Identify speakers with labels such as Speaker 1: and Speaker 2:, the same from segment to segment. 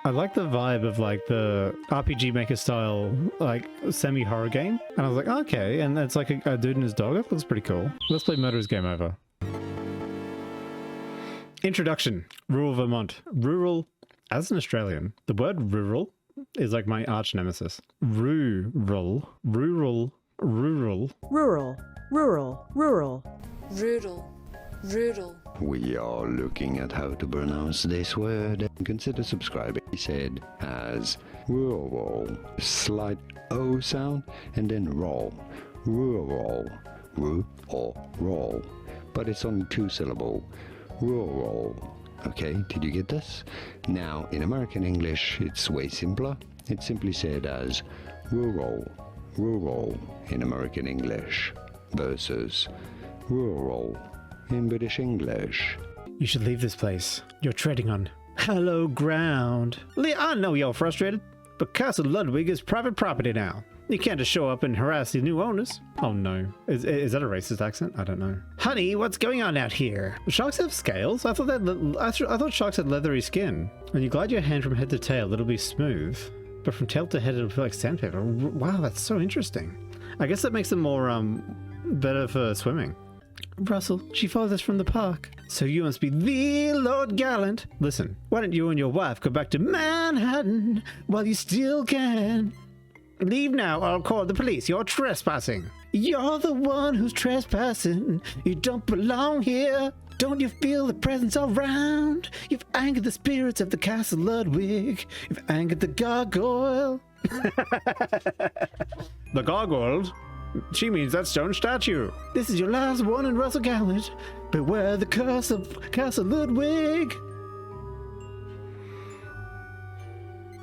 Speaker 1: I like the vibe of like the RPG Maker style, like semi-horror game. And I was like, okay, and it's like a dude and his dog. That looks pretty cool. Let's play Murder's Game Over. Introduction. Rural Vermont. Rural, as an Australian, the word rural is like my arch nemesis. Rural. Rural. Rural.
Speaker 2: Rural, rural, rural.
Speaker 3: Rural, rural.
Speaker 4: We are looking at how to pronounce this word. Consider subscribing, he said, as rural. Slight O sound and then roll. Rural. Ru or roll. But it's only 2 syllable. Rural. Okay, did you get this? Now, in American English, it's way simpler. It's simply said as rural. Rural in American English versus rural in British English.
Speaker 1: You should leave this place. You're treading on hallowed ground. Lee, I know you're frustrated, but Castle Ludwig is private property now. You can't just show up and harass the new owners. Oh no. Is that a racist accent? I don't know. Honey, what's going on out here? Sharks have scales? I thought sharks had leathery skin. When you glide your hand from head to tail, it'll be smooth. But from tail to head, it'll feel like sandpaper. Wow, that's so interesting. I guess that makes them more, better for swimming. Russell, she followed us from the park. So you must be the Lord Gallant. Listen, why don't you and your wife go back to Manhattan while you still can? Leave now or I'll call the police. You're trespassing. You're the one who's trespassing. You don't belong here. Don't you feel the presence around? You've angered the spirits of the Castle Ludwig. You've angered the gargoyle. The gargoyle? She means that stone statue. This is your last warning, Russell Gallant. Beware the curse of Castle Ludwig.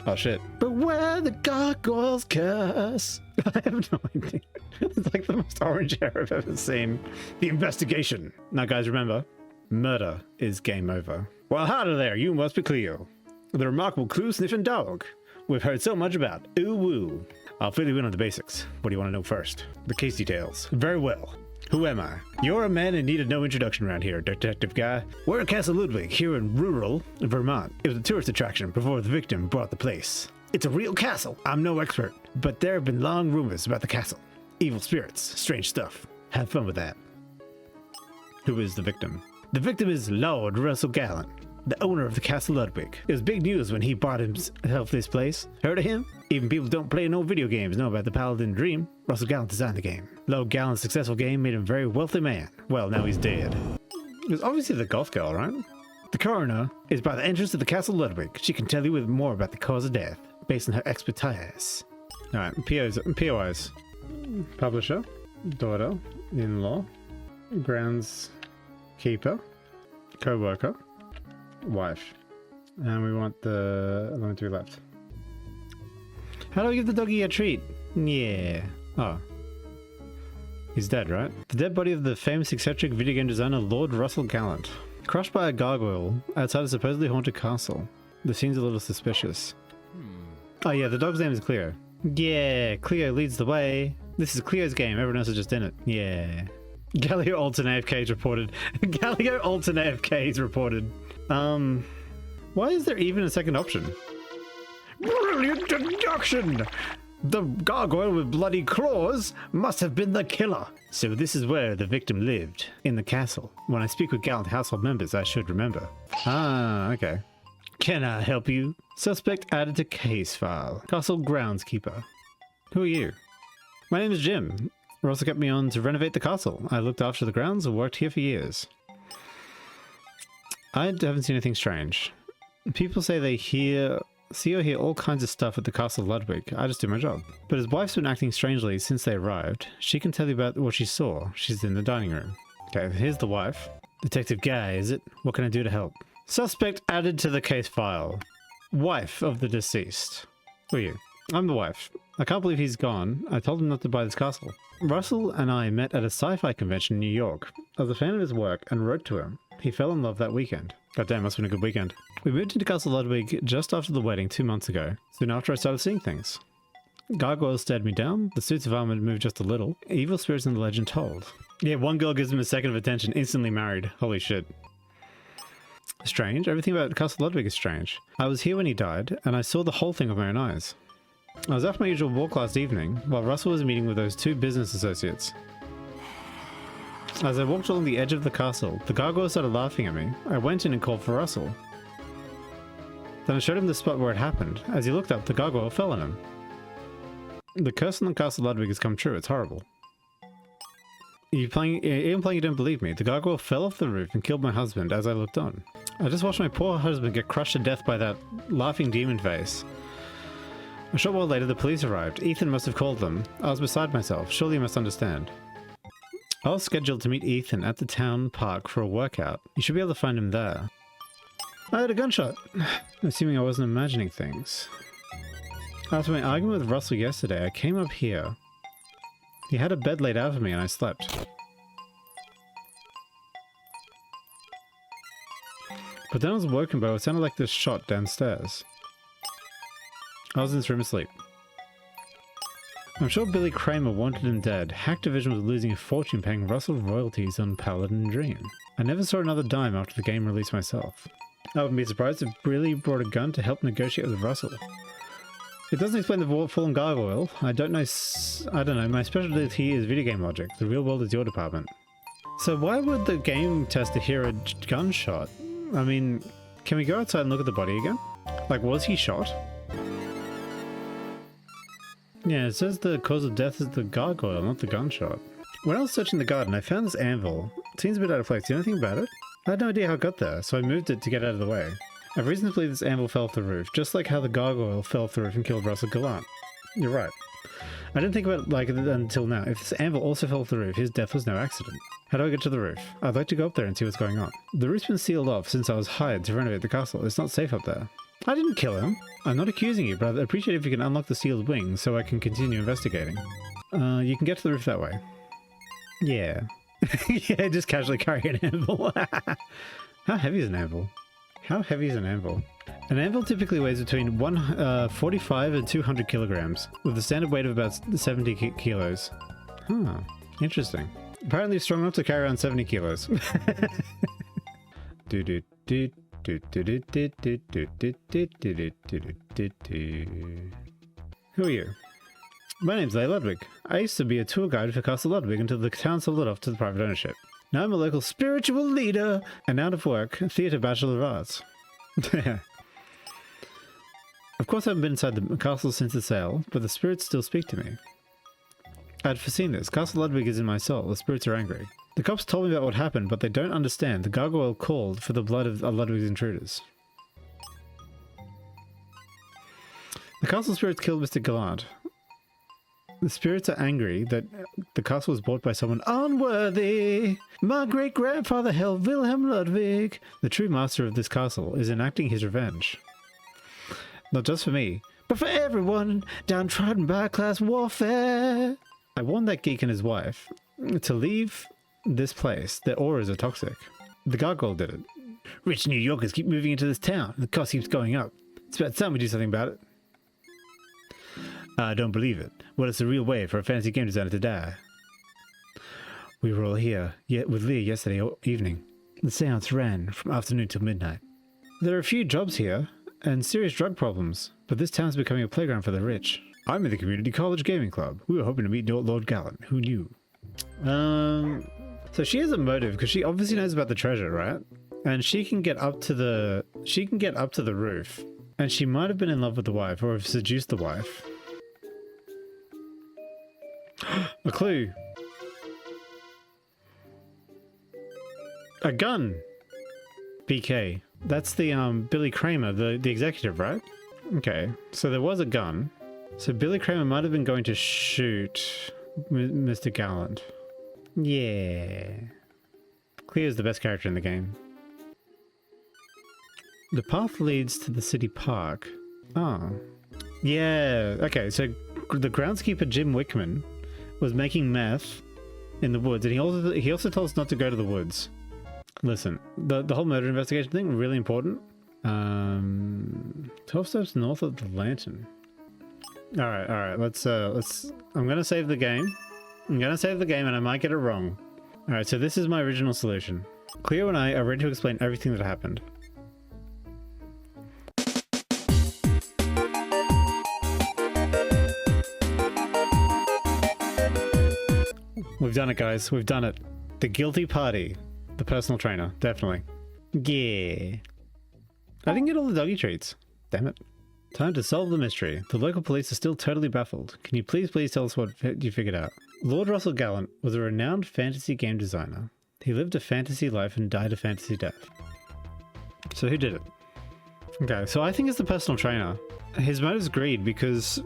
Speaker 1: Oh shit. Beware the gargoyle's curse. I have no idea. It's like the most orange hair I've ever seen. The investigation. Now guys, remember, murder is game over. Well, howdy there, you must be Cleo, the remarkable clue-sniffing dog we've heard so much about. Ooh woo. I'll fill you in on the basics. What do you want to know first? The case details. Very well. Who am I? You're a man in need of no introduction around here, detective guy. We're at Castle Ludwig, here in rural Vermont. It was a tourist attraction before the victim bought the place. It's a real castle. I'm no expert, but there have been long rumors about the castle. Evil spirits, strange stuff. Have fun with that. Who is the victim? The victim is Lord Russell Gallant, the owner of the Castle Ludwig. It was big news when he bought himself this place. Heard of him? Even people don't play no video games know about the Paladin Dream. Russell Gallant designed the game. Lord Gallant's successful game made him a very wealthy man. Well, now he's dead. It was obviously the golf girl, right? The coroner is by the entrance to the Castle Ludwig. She can tell you more about the cause of death, based on her expertise. Alright, POIs. Publisher, daughter, in-law, groundskeeper, co-worker, wife. And we want the one to left. How do I give the doggy a treat? Yeah. Oh. He's dead, right? The dead body of the famous eccentric video game designer Lord Russell Gallant. Crushed by a gargoyle outside a supposedly haunted castle. The scene's a little suspicious. Oh yeah, the dog's name is Cleo. Yeah, Cleo leads the way. This is Cleo's game, everyone else is just in it. Yeah. Galileo Alternate AFK is reported. Galileo Alternate AFK is reported. Why is there even a second option? Brilliant deduction! The gargoyle with bloody claws must have been the killer. So this is where the victim lived, in the castle. When I speak with Gallant household members, I should remember. Ah, okay. Can I help you? Suspect added to case file. Castle groundskeeper. Who are you? My name is Jim. Russell kept me on to renovate the castle. I looked after the grounds and worked here for years. I haven't seen anything strange. People say they see or hear all kinds of stuff at the Castle Ludwig. I just do my job. But his wife's been acting strangely since they arrived. She can tell you about what she saw. She's in the dining room. Okay, here's the wife. Detective Guy, is it? What can I do to help? Suspect added to the case file. Wife of the deceased. Who are you? I'm the wife. I can't believe he's gone. I told him not to buy this castle. Russell and I met at a sci-fi convention in New York. I was a fan of his work and wrote to him. He fell in love that weekend. Goddamn, must have been a good weekend. We moved into Castle Ludwig just after the wedding 2 months ago, soon after I started seeing things. Gargoyles stared me down, the suits of armor moved just a little, evil spirits in the legend told. Yeah, one girl gives him a second of attention, instantly married. Holy shit. Strange? Everything about Castle Ludwig is strange. I was here when he died, and I saw the whole thing with my own eyes. I was after my usual walk last evening, while Russell was meeting with those two business associates. As I walked along the edge of the castle, the gargoyle started laughing at me. I went in and called for Russell. Then I showed him the spot where it happened. As he looked up, the gargoyle fell on him. The curse on the Castle Ludwig has come true. It's horrible. Even you don't believe me. The gargoyle fell off the roof and killed my husband as I looked on. I just watched my poor husband get crushed to death by that laughing demon face. A short while later, the police arrived. Ethan must have called them. I was beside myself. Surely you must understand. I was scheduled to meet Ethan at the town park for a workout. You should be able to find him there. I heard a gunshot. Assuming I wasn't imagining things. After my argument with Russell yesterday, I came up here. He had a bed laid out for me and I slept. But then I was woken by what sounded like this shot downstairs. I was in this room asleep. I'm sure Billy Kramer wanted him dead. Hacktivision was losing a fortune paying Russell royalties on Paladin Dream. I never saw another dime after the game released myself. I wouldn't be surprised if Billy brought a gun to help negotiate with Russell. It doesn't explain the fallen gargoyle. I don't know, my specialty is video game logic. The real world is your department. So why would the game tester hear a gunshot? I mean, can we go outside and look at the body again? Like, was he shot? Yeah, it says the cause of death is the gargoyle, not the gunshot. When I was searching the garden, I found this anvil. It seems a bit out of place. Do you know anything about it? I had no idea how it got there, so I moved it to get out of the way. I have reason to believe this anvil fell off the roof, just like how the gargoyle fell off the roof and killed Russell Gallant. You're right. I didn't think about it like until now. If this anvil also fell off the roof, his death was no accident. How do I get to the roof? I'd like to go up there and see what's going on. The roof's been sealed off since I was hired to renovate the castle. It's not safe up there. I didn't kill him. I'm not accusing you, but I'd appreciate if you can unlock the sealed wings so I can continue investigating. You can get to the roof that way. Yeah. Yeah, just casually carry an anvil. How heavy is an anvil? How heavy is an anvil? An anvil typically weighs between 45 and 200 kilograms, with a standard weight of about 70 kilos. Huh, interesting. Apparently strong enough to carry around 70 kilos. Who are you? My name's Leigh Ludwig. I used to be a tour guide for Castle Ludwig until the town sold it off to the private ownership. Now I'm a local spiritual leader and out of work, theatre bachelor of arts. Of course I haven't been inside the castle since the sale, but the spirits still speak to me. I'd foreseen this. Castle Ludwig is in my soul. The spirits are angry. The cops told me about what happened, but they don't understand. The gargoyle called for the blood of Ludwig's intruders. The castle spirits killed Mr. Gallant. The spirits are angry that the castle was bought by someone unworthy. My great-grandfather held Wilhelm Ludwig. The true master of this castle is enacting his revenge. Not just for me, but for everyone downtrodden by class warfare. I warned that geek and his wife to leave this place. Their auras are toxic. The gargoyle did it. Rich New Yorkers keep moving into this town. The cost keeps going up. It's about time we do something about it. I don't believe it. Well, it's a real way for a fantasy game designer to die. We were all here with Leah yesterday evening. The seance ran from afternoon till midnight. There are a few jobs here and serious drug problems, but this town's becoming a playground for the rich. I'm in the community college gaming club. We were hoping to meet Lord Gallant. Who knew? So she has a motive because she obviously knows about the treasure, right? And she can get up to the roof. And she might have been in love with the wife or have seduced the wife. A clue. A gun. BK. That's the Billy Kramer, the executive, right? Okay, so there was a gun. So Billy Kramer might have been going to shoot Mr. Gallant. Yeah. Clear's the best character in the game. The path leads to the city park. Oh. Yeah, okay, so the groundskeeper Jim Wickman was making meth in the woods, and he also told us not to go to the woods. Listen, the whole murder investigation thing, really important. 12 steps north of the lantern. Alright, let's I'm gonna save the game. I'm gonna save the game and I might get it wrong. Alright, so this is my original solution. Cleo and I are ready to explain everything that happened. we've done it, guys. We've done it. The guilty party. The personal trainer. Definitely. Yeah. I didn't get all the doggy treats. Damn it. Time to solve the mystery. The local police are still totally baffled. Can you please tell us what you figured out? Lord Russell Gallant was a renowned fantasy game designer. He lived a fantasy life and died a fantasy death. So who did it? Okay, so I think it's the personal trainer. His motive's greed because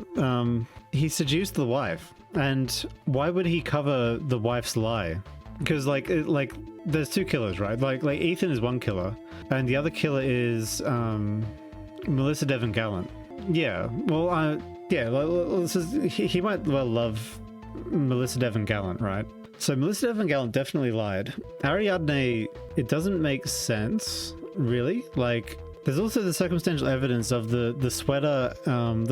Speaker 1: he seduced the wife. And why would he cover the wife's lie? Because like there's two killers, right? Like Ethan is one killer, and the other killer is Melissa Devon Gallant. Yeah, well, he might well love Melissa Devon Gallant, right? So Melissa Devon Gallant definitely lied. Ariadne, it doesn't make sense, really. Like, there's also the circumstantial evidence of the sweater and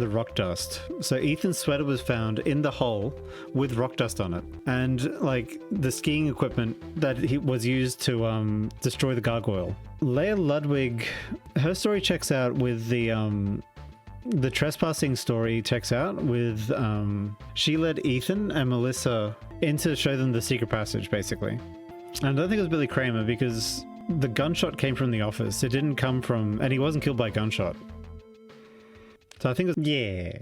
Speaker 1: the rock dust. So Ethan's sweater was found in the hole with rock dust on it, and like the skiing equipment that was used to destroy the gargoyle. Leia Ludwig, her story checks out with the trespassing story checks out with she led Ethan and Melissa in to show them the secret passage, basically. And I don't think it was Billy Kramer because the gunshot came from the office. It didn't come from, and he wasn't killed by gunshot. So I think it was, yeah.